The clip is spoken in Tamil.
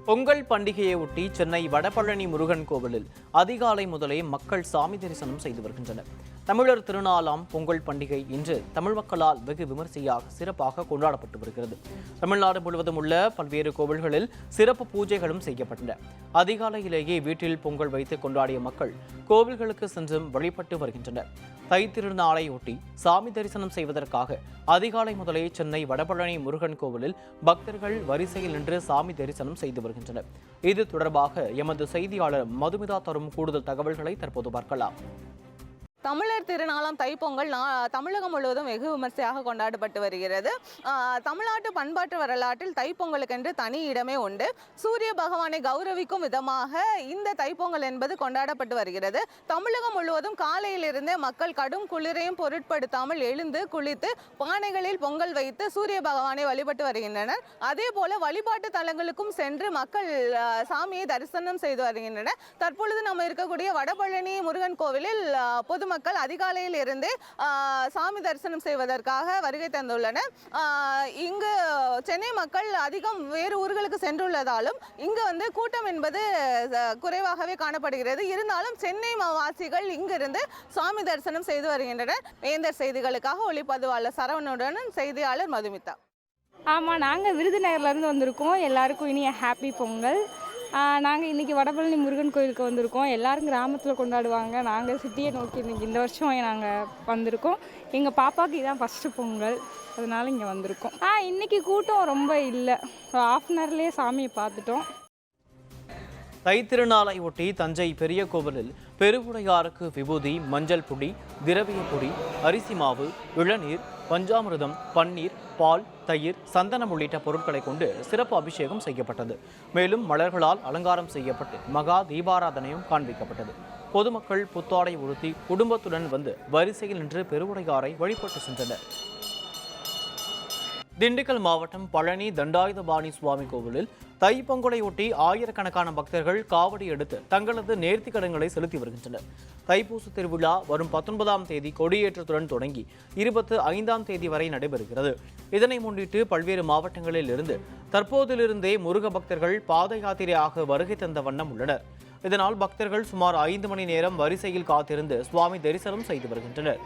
பொங்கல் பண்டிகையை ஒட்டி சென்னை வடபழனி முருகன் கோவிலில் அதிகாலை முதலே மக்கள் சாமி தரிசனம் செய்து வருகின்றனர். தமிழர் திருநாளாம் பொங்கல் பண்டிகை இன்று தமிழ் மக்களால் வெகு விமரிசையாக சிறப்பாக கொண்டாடப்பட்டு வருகிறது. தமிழ்நாடு முழுவதும் உள்ள பல்வேறு கோவில்களில் சிறப்பு பூஜைகளும் செய்யப்பட்டன. அதிகாலையிலேயே வீட்டில் பொங்கல் வைத்து கொண்டாடிய மக்கள் கோவில்களுக்கு சென்றும் வழிபட்டு வருகின்றனர். தை திருநாளை ஒட்டி சாமி தரிசனம் செய்வதற்காக அதிகாலை முதலே சென்னை வடபழனி முருகன் கோவிலில் பக்தர்கள் வரிசையில் நின்று சாமி தரிசனம் செய்து வருகின்றனர். இது தொடர்பாக எமது செய்தியாளர் மதுமிதா தரும் கூடுதல் தகவல்களை தற்போது பார்க்கலாம். தமிழர் திருநாளாம் தைப்பொங்கல் தமிழகம் முழுவதும் வெகு விமர்சையாக கொண்டாடப்பட்டு வருகிறது. தமிழ்நாட்டு பண்பாட்டு வரலாற்றில் தைப்பொங்கலுக்கென்று தனி இடமே உண்டு. சூரிய பகவானை கௌரவிக்கும் விதமாக இந்த தைப்பொங்கல் என்பது கொண்டாடப்பட்டு வருகிறது. தமிழகம் முழுவதும் காலையிலிருந்தே மக்கள் கடும் குளிரையும் பொருட்படுத்தாமல் எழுந்து குளித்து பானைகளில் பொங்கல் வைத்து சூரிய பகவானை வழிபட்டு வருகின்றனர். அதே போல வழிபாட்டு தலங்களுக்கும் சென்று மக்கள் சாமியை தரிசனம் செய்து வருகின்றனர். தற்பொழுது நம்ம இருக்கக்கூடிய வடபழனி முருகன் கோவிலில் மக்கள் அதிகாலையில் இருந்தே சாமி தரிசனம் செய்வதற்காக வருகை தந்துள்ளனர். இங்கு சென்னை மக்கள் அதிகம் வேறு ஊர்களுக்கு சென்றுள்ளதாலும் இங்கு கூட்டம் என்பது குறைவாகவே காணப்படுகிறது. இருந்தாலும் சென்னை வாசிகள் இங்கிருந்து சாமி தரிசனம் செய்து வருகின்றனர். வேந்தர் செய்திகளுக்காக ஒளிப்பதிவாளர் சரவணுடன் செய்தியாளர் மதுமிதா. ஆமாம், நாங்கள் விருதுநகர்லேருந்து வந்திருக்கோம். எல்லாருக்கும் இனிய ஹாப்பி பொங்கல். நாங்கள் இன்றைக்கி வடபழனி முருகன் கோயிலுக்கு வந்திருக்கோம். எல்லோரும் கிராமத்தில் கொண்டாடுவாங்க. நாங்கள் சிட்டியை நோக்கி இன்றைக்கி இந்த வருஷம் நாங்கள் வந்திருக்கோம். எங்கள் பாப்பாவுக்கு இதான் ஃபஸ்ட்டு பொங்கல், அதனால் இங்கே வந்திருக்கோம். இன்றைக்கி கூட்டம் ரொம்ப இல்லை. ஹாஃப் அன் ஹவர்லேயே சாமியை பார்த்துட்டோம். தை திருநாளை ஒட்டி தஞ்சை பெரிய கோவிலில் பெருவுடையாருக்கு விபூதி, மஞ்சள் பொடி, திரவிய பொடி, அரிசி மாவு, இளநீர், பஞ்சாமிர்தம், பன்னீர், பால், தயிர், சந்தனம் உள்ளிட்ட பொருட்களை கொண்டு சிறப்பு அபிஷேகம் செய்யப்பட்டது. மேலும் மலர்களால் அலங்காரம் செய்யப்பட்டு மகா தீபாராதனையும் காண்பிக்கப்பட்டது. பொதுமக்கள் புத்தாடை உடுத்தி குடும்பத்துடன் வந்து வரிசையில் நின்று பெருவுடையாரை வழிபட்டு சென்றனர். திண்டுக்கல் மாவட்டம் பழனி தண்டாயுதபாணி சுவாமி கோவிலில் தைப்பொங்கலையொட்டி ஆயிரக்கணக்கான பக்தர்கள் காவடி எடுத்து தங்களது நேர்த்திக்கடன்களை செலுத்தி வருகின்றனர். தைப்பூச திருவிழா வரும் 19ஆம் தேதி கொடியேற்றத்துடன் தொடங்கி 25ஆம் தேதி வரை நடைபெறுகிறது. இதனை முன்னிட்டு பல்வேறு மாவட்டங்களில் இருந்து தற்போதிலிருந்தே முருக பக்தர்கள் பாத யாத்திரையாக வருகை தந்த வண்ணம் உள்ளனர். இதனால் பக்தர்கள் சுமார் 5 மணி நேரம் வரிசையில் காத்திருந்து சுவாமி தரிசனம் செய்து வருகின்றனர்.